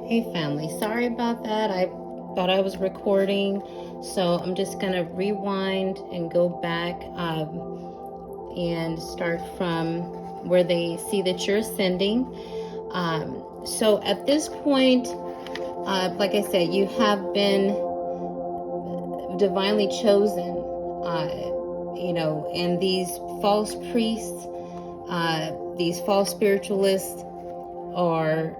Hey family, sorry about that. I thought I was recording, so I'm just gonna rewind and go back and start from where they see that you're ascending. So at this point, like I said, you have been divinely chosen, and these false priests, these false spiritualists are,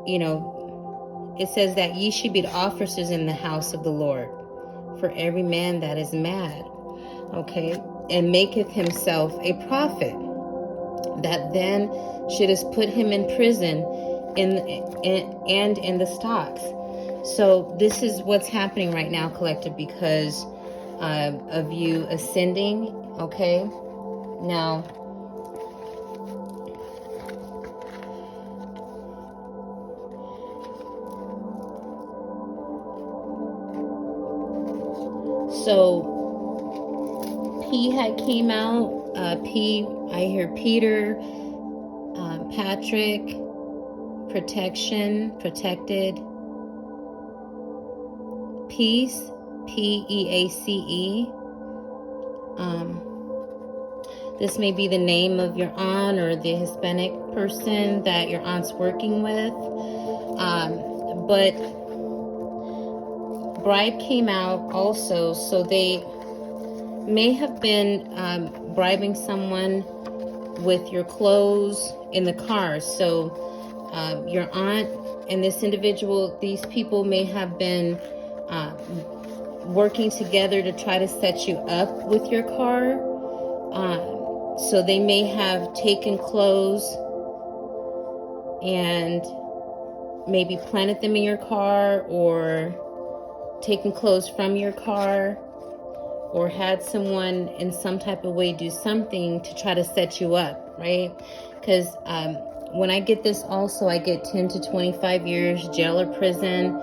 it says that ye should be the officers in the house of the Lord for every man that is mad, okay, and maketh himself a prophet, that then shouldest put him in prison and in the stocks. So this is what's happening right now, collective, because of you ascending, okay? Now, so P had came out. P, I hear Peter, Patrick, protection, protected, peace, Peace. This may be the name of your aunt or the Hispanic person that your aunt's working with. But bribe came out also, so they may have been bribing someone with your clothes in the car. So your aunt and this individual, these people may have been working together to try to set you up with your car. So they may have taken clothes and maybe planted them in your car, or taken clothes from your car, or had someone in some type of way do something to try to set you up, right? Because when I get this also, I get 10 to 25 years jail or prison.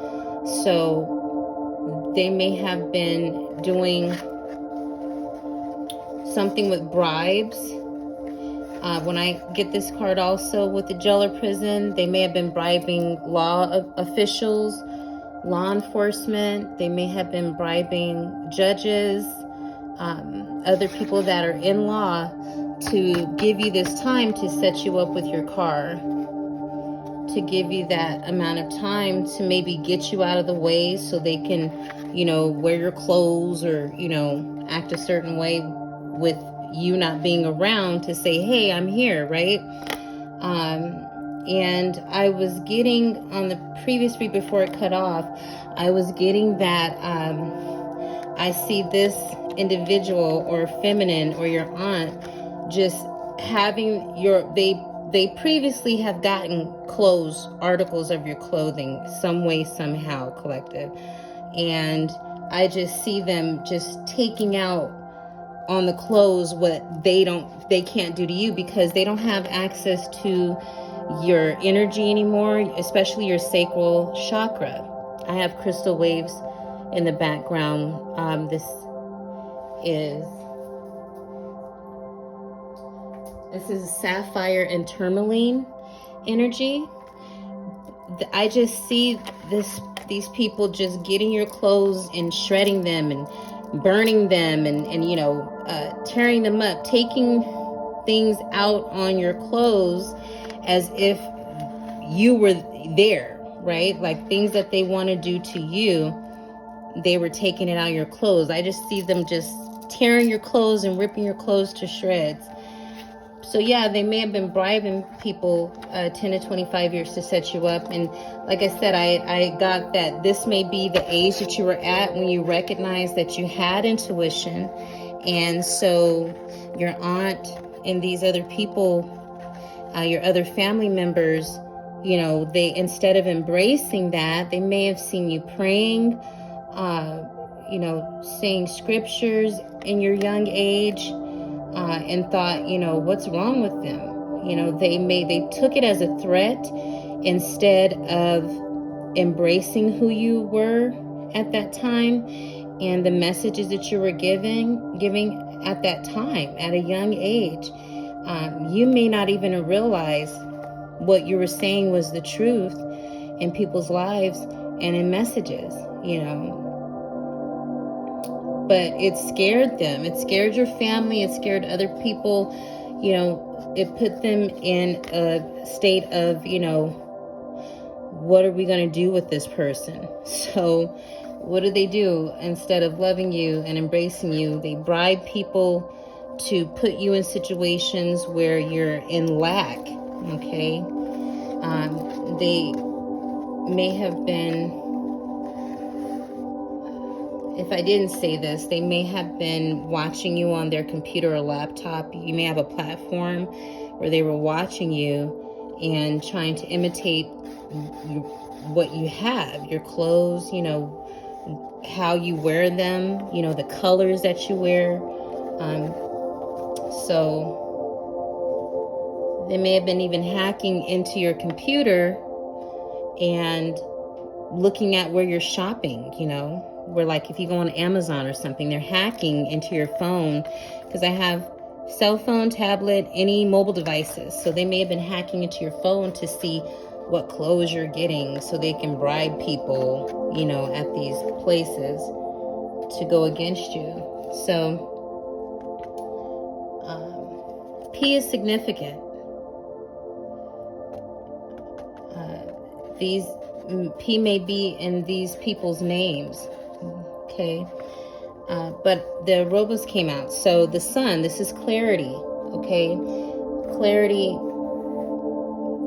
So they may have been doing something with bribes. When I get this card also with the jail or prison, they may have been bribing law officials, law enforcement. They may have been bribing judges, other people that are in law, to give you this time to set you up with your car, to give you that amount of time to maybe get you out of the way so they can, wear your clothes or, act a certain way with you not being around to say, hey, I'm here, right? And I was getting on the previous read before it cut off, I was getting that I see this individual or feminine or your aunt just having they previously have gotten clothes, articles of your clothing, some way, somehow, collective. And I just see them just taking out on the clothes what they can't do to you, because they don't have access to your energy anymore, especially your sacral chakra. I have crystal waves in the background. This is sapphire and tourmaline energy. I just see these people just getting your clothes and shredding them and burning them and tearing them up, taking things out on your clothes as if you were there, right? Like things that they want to do to you, they were taking it out of your clothes. I just see them just tearing your clothes and ripping your clothes to shreds. So yeah, they may have been bribing people 10 to 25 years to set you up. And like I said, I got that this may be the age that you were at when you recognized that you had intuition. And so your aunt and these other people, your other family members, they, instead of embracing that, they may have seen you praying, saying scriptures in your young age, and thought, what's wrong with them? They took it as a threat instead of embracing who you were at that time and the messages that you were giving at that time, at a young age. You may not even realize what you were saying was the truth in people's lives and in messages, you know. But it scared them. It scared your family. It scared other people. You know, it put them in a state of, you know, what are we going to do with this person? So what do? Instead of loving you and embracing you, they bribe people to put you in situations where you're in lack, okay? They may have been, if I didn't say this, they may have been watching you on their computer or laptop. You may have a platform where they were watching you and trying to imitate what you have, your clothes, you know, how you wear them, you know, the colors that you wear. So they may have been even hacking into your computer and looking at where you're shopping, you know, where like if you go on Amazon or something, they're hacking into your phone, because I have cell phone, tablet, any mobile devices. So they may have been hacking into your phone to see what clothes you're getting so they can bribe people, you know, at these places to go against you. So P is significant. These P may be in these people's names, okay? But the Robos came out. So the sun, this is clarity, okay? Clarity,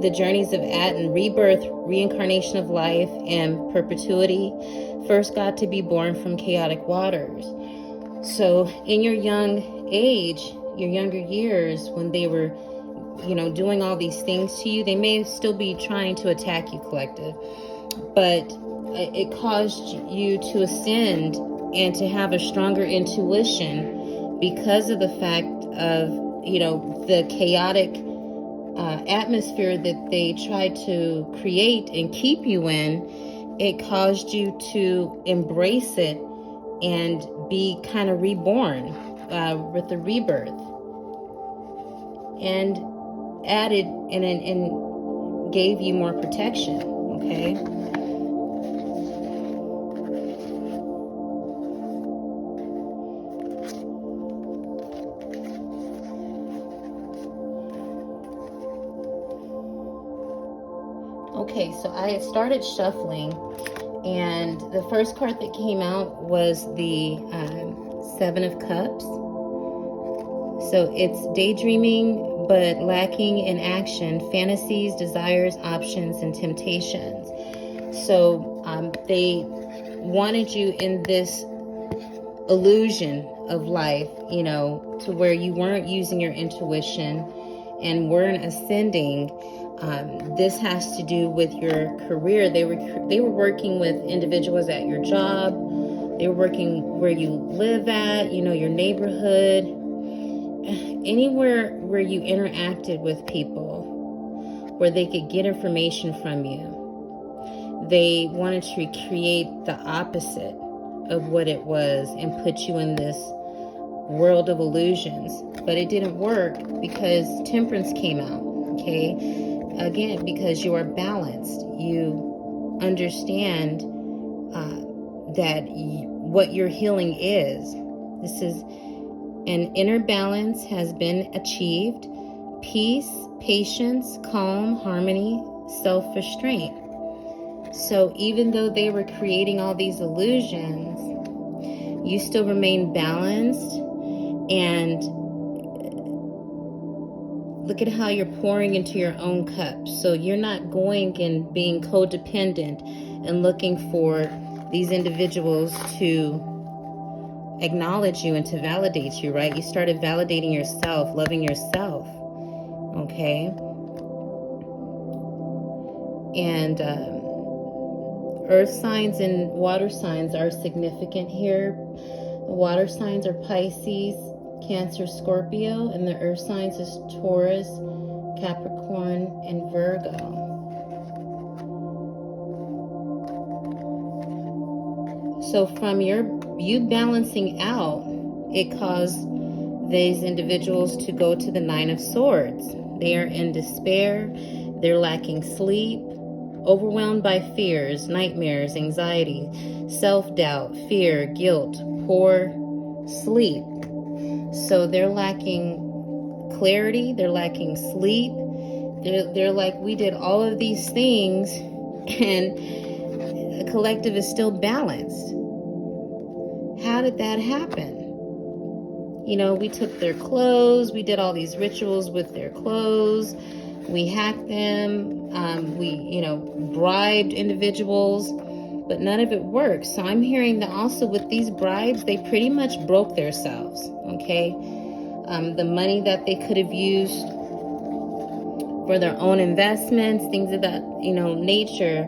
the journeys of Aten, rebirth, reincarnation of life, and perpetuity. First got to be born from chaotic waters. So in your young age, your younger years, when they were, you know, doing all these things to you, they may still be trying to attack you, collective. But it caused you to ascend and to have a stronger intuition because of the fact of, you know, the chaotic atmosphere that they tried to create and keep you in. It caused you to embrace it and be kind of reborn with the rebirth, and added and gave you more protection, okay? Okay, so I had started shuffling, and the first card that came out was the Seven of Cups. So it's daydreaming, but lacking in action, fantasies, desires, options, and temptations. So they wanted you in this illusion of life, you know, to where you weren't using your intuition and weren't ascending. This has to do with your career. They were working with individuals at your job. They were working where you live at, you know, your neighborhood, anywhere where you interacted with people, where they could get information from you. They wanted to create the opposite of what it was and put you in this world of illusions. But it didn't work because Temperance came out, okay? Again, because you are balanced. You understand that what your healing is. This is an inner balance has been achieved. Peace, patience, calm, harmony, self-restraint. So even though they were creating all these illusions, you still remain balanced. And look at how you're pouring into your own cup. So you're not going and being codependent and looking for these individuals to acknowledge you and to validate you, right? You started validating yourself, loving yourself, okay? And earth signs and water signs are significant here. The water signs are Pisces, Cancer, Scorpio, and the earth signs is Taurus, Capricorn, and Virgo. So from you balancing out, it caused these individuals to go to the Nine of Swords. They are in despair. They're lacking sleep, overwhelmed by fears, nightmares, anxiety, self-doubt, fear, guilt, poor sleep. So they're lacking clarity, they're lacking sleep. They're like, we did all of these things and the collective is still balanced. How did that happen? You know, we took their clothes, we did all these rituals with their clothes, we hacked them, we, you know, bribed individuals, but none of it worked. So I'm hearing that also with these bribes, they pretty much broke themselves, okay? The money that they could have used for their own investments, things of that, you know, nature,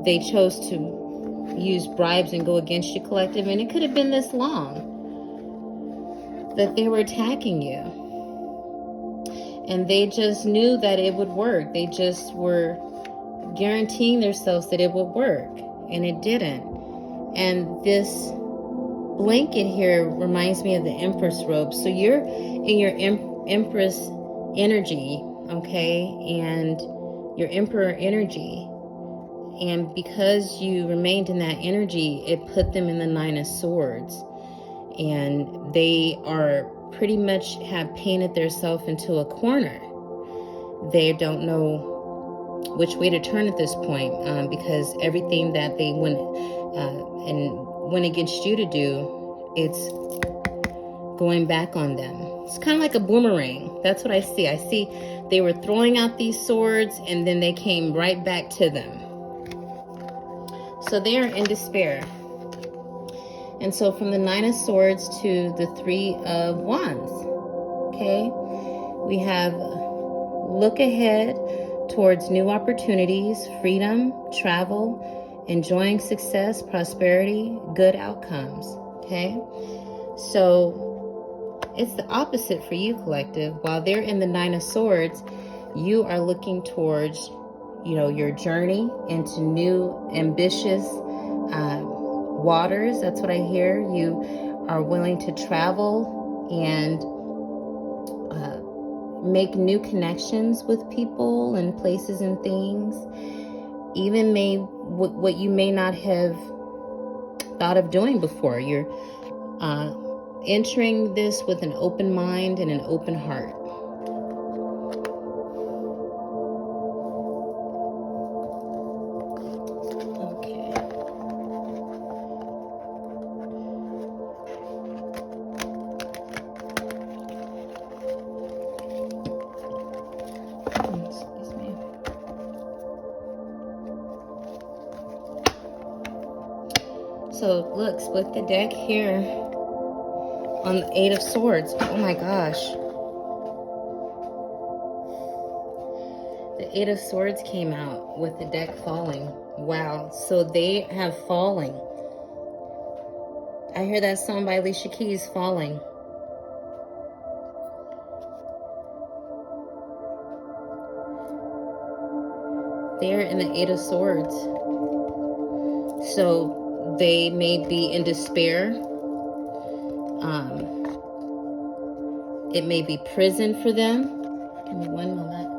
they chose to use bribes and go against you, collective. And it could have been this long that they were attacking you. And they just knew that it would work. They just were guaranteeing themselves that it would work. And it didn't. And this blanket here reminds me of the Empress robe. So you're in your Empress energy, okay? And your Emperor energy. And because you remained in that energy, it put them in the Nine of Swords. And they are pretty much have painted themselves into a corner. They don't know which way to turn at this point, because everything that they went against you to do, it's going back on them. It's kind of like a boomerang. That's what I see. I see they were throwing out these swords and then they came right back to them. So they are in despair. And so from the Nine of Swords to the Three of Wands, okay, we have look ahead towards new opportunities, freedom, travel, enjoying success, prosperity, good outcomes, okay? So it's the opposite for you, collective. While they're in the Nine of Swords, you are looking towards, you know, your journey into new, ambitious, waters. That's what I hear. You are willing to travel and make new connections with people and places and things. Even what you may not have thought of doing before. You're entering this with an open mind and an open heart. So look, split the deck here on the Eight of Swords. Oh my gosh. The Eight of Swords came out with the deck falling. Wow. So they have fallen. I hear that song by Alicia Keys, Falling. They're in the Eight of Swords. So they may be in despair. It may be prison for them. Give me one moment.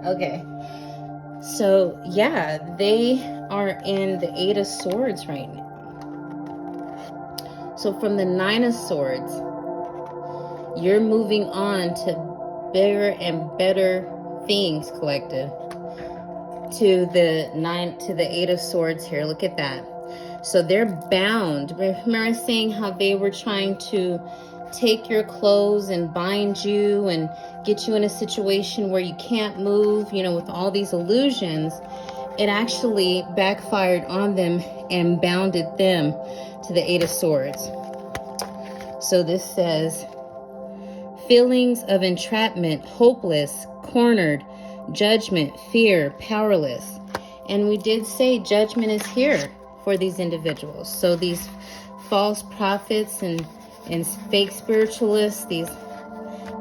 Okay, so yeah, they are in the Eight of Swords right now. So from the Nine of Swords, you're moving on to bigger and better things, collective. To the Eight of Swords here. Look at that. So they're bound. Remember I was saying how they were trying to take your clothes and bind you and get you in a situation where you can't move, you know, with all these illusions. It actually backfired on them and bounded them to the Eight of Swords. So this says, feelings of entrapment, hopeless, cornered, judgment, fear, powerless. And we did say judgment is here for these individuals. So these false prophets and fake spiritualists, these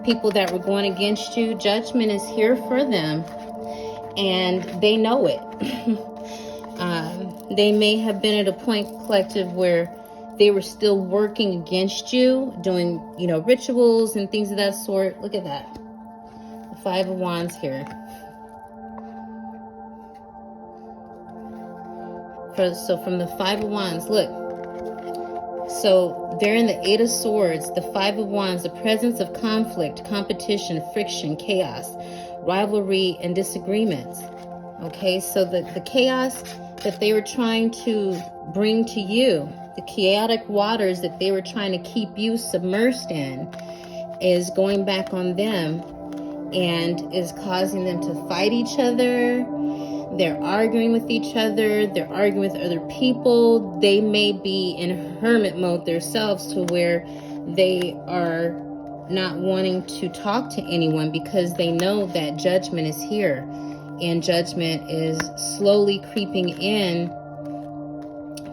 people that were going against you, judgment is here for them, and they know it. They may have been at a point, collective, where they were still working against you, doing, rituals and things of that sort. Look at that. The Five of Wands here. So from the Five of Wands, look. So they're in the Eight of Swords, the Five of Wands, the presence of conflict, competition, friction, chaos, rivalry, and disagreements. Okay, so the chaos that they were trying to bring to you, the chaotic waters that they were trying to keep you submersed in, is going back on them and is causing them to fight each other. They're arguing with each other. They're arguing with other people. They may be in hermit mode themselves, to where they are not wanting to talk to anyone because they know that judgment is here, and judgment is slowly creeping in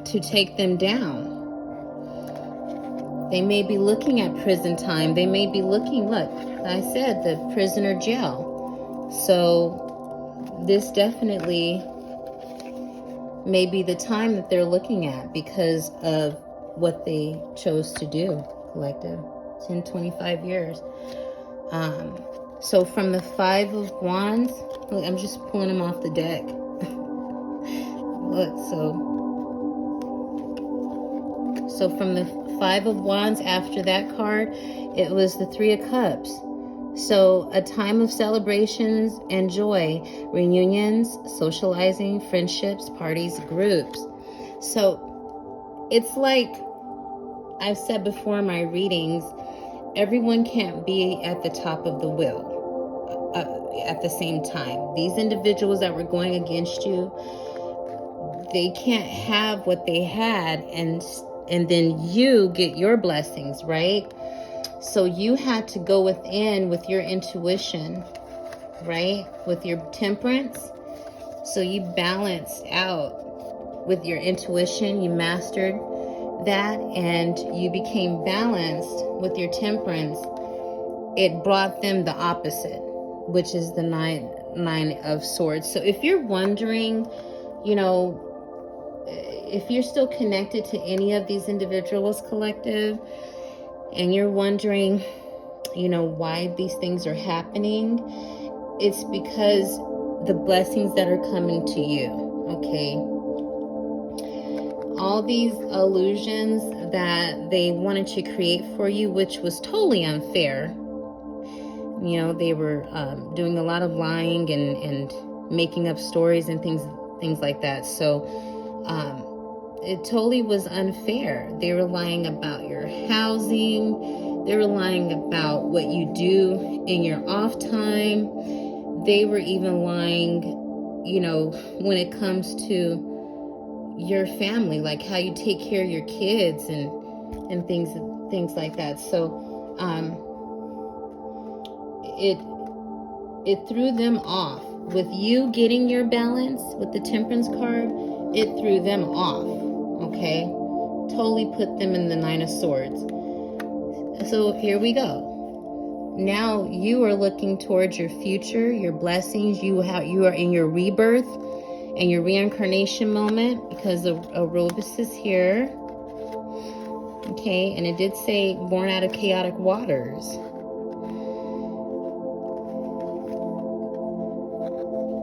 to take them down. They may be looking at prison time. They may be looking, look, I said the prison or jail. So this definitely may be the time that they're looking at because of what they chose to do, collective. 10, 25 years. So from the Five of Wands, look, I'm just pulling them off the deck. Look, so from the Five of Wands, after that card, it was the Three of Cups. So a time of celebrations and joy, reunions, socializing, friendships, parties, groups. So it's like I've said before in my readings, everyone can't be at the top of the wheel at the same time. These individuals that were going against you, they can't have what they had and then you get your blessings, right? So you had to go within with your intuition, right? With your temperance. So you balanced out with your intuition. You mastered that and you became balanced with your temperance. It brought them the opposite, which is the nine of swords. So if you're wondering, if you're still connected to any of these individuals, collective, and you're wondering, why these things are happening, it's because the blessings that are coming to you, okay? All these illusions that they wanted to create for you, which was totally unfair. They were doing a lot of lying and making up stories and things like that. So it totally was unfair. They were lying about your housing. They were lying about what you do in your off time. They were even lying, when it comes to your family, like how you take care of your kids and things like that. So it threw them off. With you getting your balance with the Temperance card, it threw them off, okay? Totally put them in the Nine of Swords. So here we go. Now you are looking towards your future, your blessings. You are in your rebirth and your reincarnation moment, because the Erebus is here. Okay, and it did say born out of chaotic waters.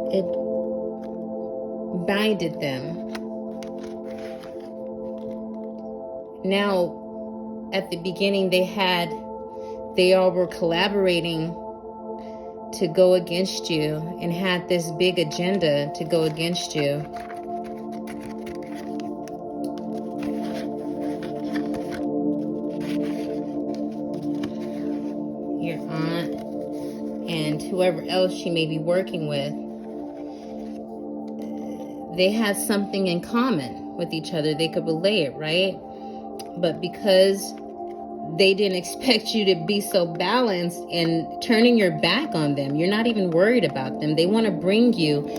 It binded them. Now, at the beginning, they all were collaborating to go against you and had this big agenda to go against you. Your aunt and whoever else she may be working with, they had something in common with each other. They could relate, right? But because they didn't expect you to be so balanced and turning your back on them, you're not even worried about them. They want to bring you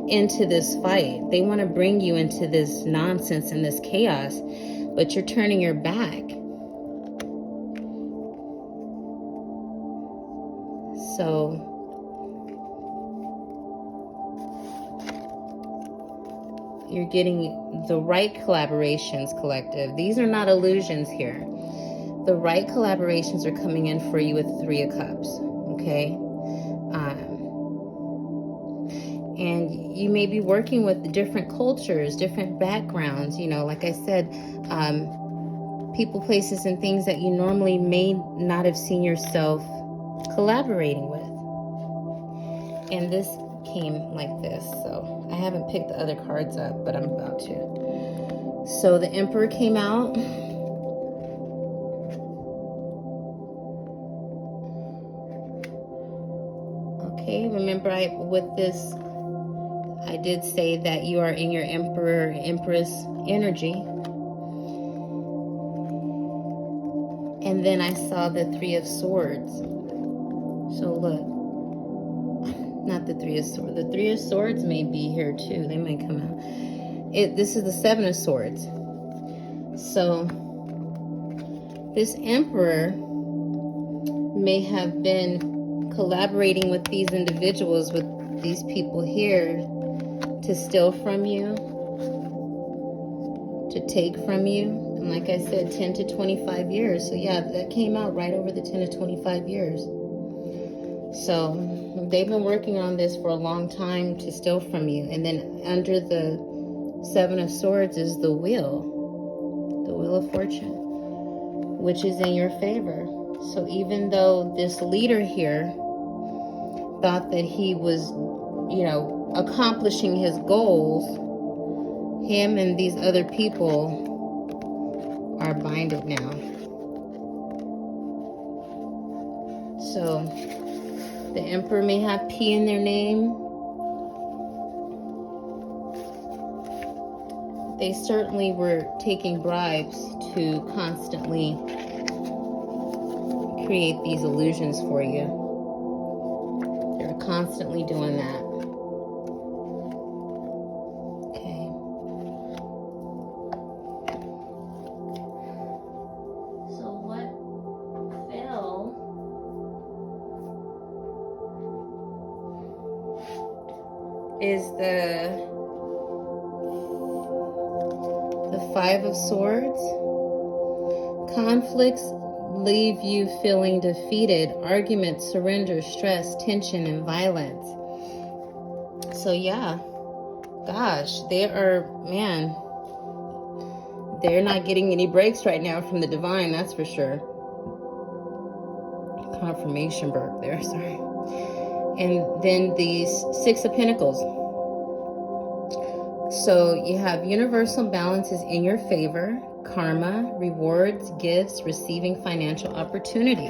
into this fight. They want to bring you into this nonsense and this chaos, but you're turning your back. So you're getting the right collaborations, collective. These are not illusions here. The right collaborations are coming in for you with Three of Cups, okay? And you may be working with different cultures, different backgrounds, you know, like I said, people, places, and things that you normally may not have seen yourself collaborating with. And this came like this, so I haven't picked the other cards up, but I'm about to. So the Emperor came out. Okay, remember with this, I did say that you are in your Emperor, Empress energy. And then I saw the Three of Swords. So look, not the Three of Swords. The Three of Swords may be here too. They may come out. This is the Seven of Swords. So this Emperor may have been collaborating with these individuals, with these people here, to steal from you, to take from you. And like I said, 10 to 25 years. So yeah, that came out right over the 10 to 25 years. So they've been working on this for a long time to steal from you. And then under the Seven of Swords is the Wheel of Fortune, which is in your favor. So even though this leader here thought that he was, you know, accomplishing his goals, him and these other people are binded now. So the Emperor may have P in their name. They certainly were taking bribes to constantly create these illusions for you. They're constantly doing that. Okay. So what fell is the Five of Swords. Conflicts leave you feeling defeated. Arguments, surrender, stress, tension, and violence. So yeah, gosh, they are, man, they're not getting any breaks right now from the divine, that's for sure. Confirmation Berg there, sorry. And then the Six of Pentacles. So you have universal balances in your favor, karma, rewards, gifts, receiving financial opportunity.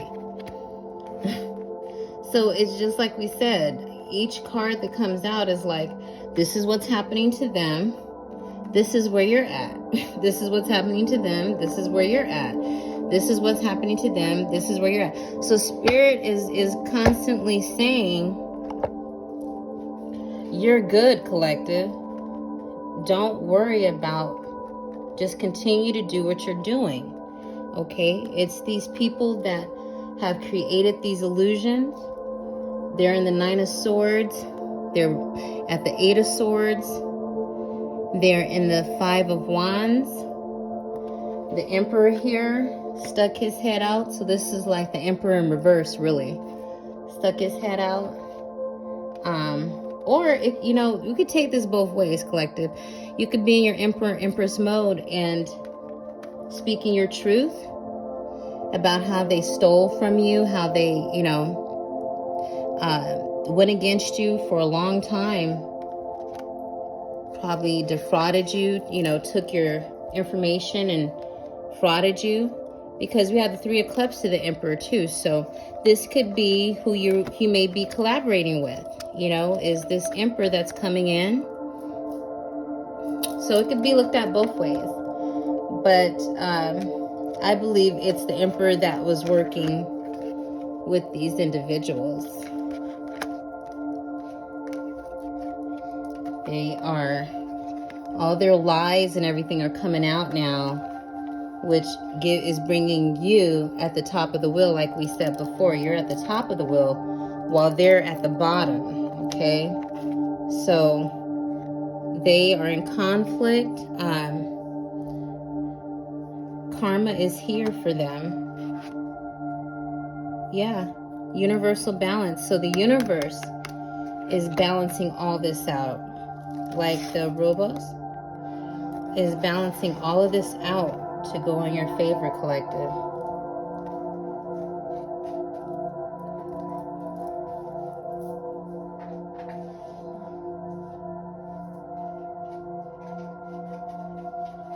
So it's just like we said, each card that comes out is like, this is what's happening to them. This is where you're at. This is what's happening to them. This is where you're at. This is what's happening to them. This is where you're at. So Spirit is constantly saying, you're good, collective. Don't worry about, just continue to do what you're doing, okay? It's these people that have created these illusions. They're in the Nine of Swords. They're at the Eight of Swords. They're in the Five of Wands. The Emperor here stuck his head out. So this is like the Emperor in reverse, really. Stuck his head out. Or, if, you know, you could take this both ways, collective. You could be in your Emperor, Empress mode and speaking your truth about how they stole from you, how they, you know, went against you for a long time, probably defrauded you, you know, took your information and frauded you, because we have the Three of Cups to the Emperor too. So this could be who you may be collaborating with, you know, is this Emperor that's coming in. So it could be looked at both ways. But I believe it's the Emperor that was working with these individuals. They are, all their lies and everything are coming out now, which is bringing you at the top of the wheel. Like we said before, you're at the top of the wheel while they're at the bottom, okay? So they are in conflict. Karma is here for them. Yeah, universal balance. So the universe is balancing all this out. Like the robots is balancing all of this out to go in your favor, collective.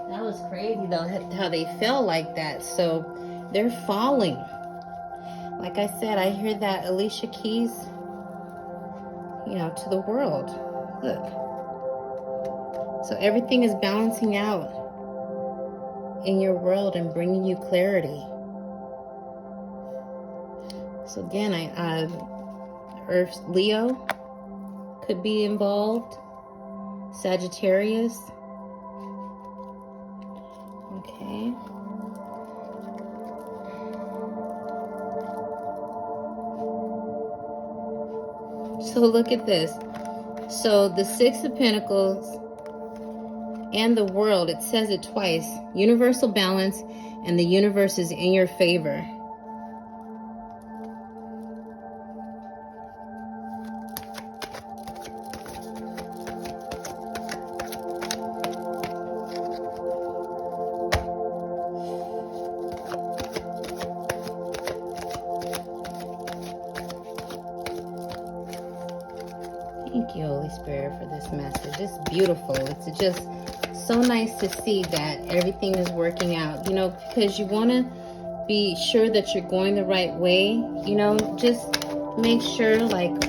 That was crazy though, how they fell like that. So they're falling. Like I said, I hear that Alicia Keys, you know, to the world. Look. So everything is balancing out in your world and bringing you clarity. So again, Earth, Leo could be involved. Sagittarius. Okay. So look at this. So the Six of Pentacles and the World, it says it twice. Universal balance, and the universe is in your favor. Thank you, Holy Spirit, for this message. It's beautiful. It's just so nice to see that everything is working out, you know, because you want to be sure that you're going the right way. You know, just make sure, like,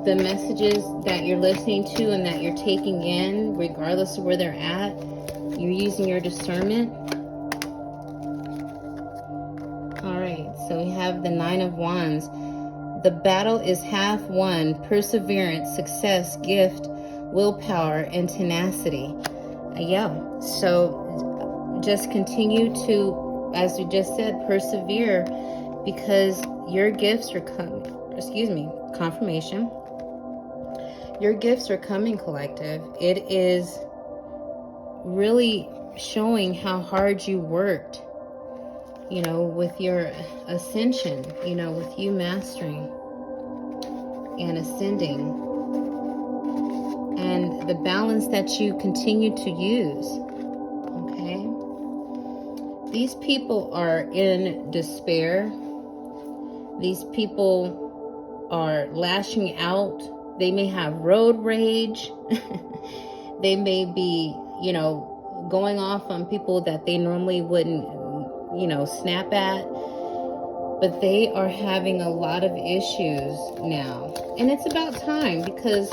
the messages that you're listening to and that you're taking in, regardless of where they're at, you're using your discernment. All right, so we have the Nine of Wands. The battle is half won. Perseverance, success, gift, willpower, and tenacity. Yeah, so just continue to, as we just said, persevere, because your gifts are coming. Excuse me, confirmation. Your gifts are coming, collective. It is really showing how hard you worked, you know, with your ascension, you know, with you mastering and ascending, and the balance that you continue to use. Okay, these people are in despair. These people are lashing out. They may have road rage. They may be, you know, going off on people that they normally wouldn't, you know, snap at. But they are having a lot of issues now. And it's about time, because,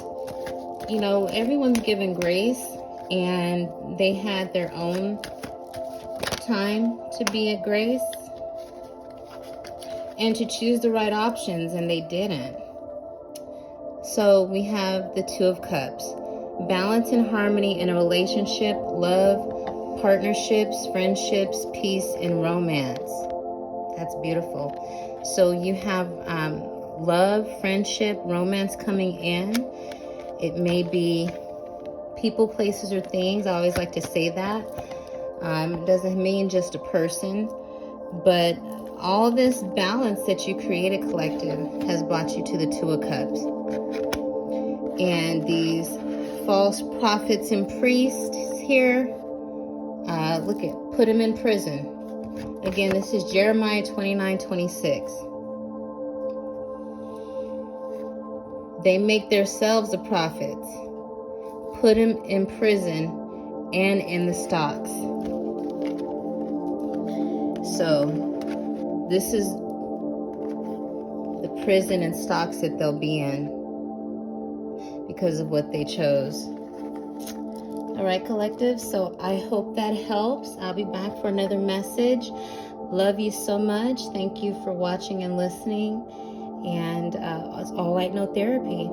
you know, everyone's given grace, and they had their own time to be at grace and to choose the right options, and they didn't. So we have the Two of Cups. Balance and harmony in a relationship, love, partnerships, friendships, peace, and romance. That's beautiful. So you have love, friendship, romance coming in. It may be people, places, or things. I always like to say that. It doesn't mean just a person, but all this balance that you created, collective, has brought you to the Two of Cups. And these false prophets and priests here, look at, put them in prison. Again, this is Jeremiah 29:26. They make themselves the prophets, put them in prison and in the stocks. So this is the prison and stocks that they'll be in because of what they chose. All right, collective, so I hope that helps. I'll be back for another message. Love you so much. Thank you for watching and listening. And it's All White No Therapy.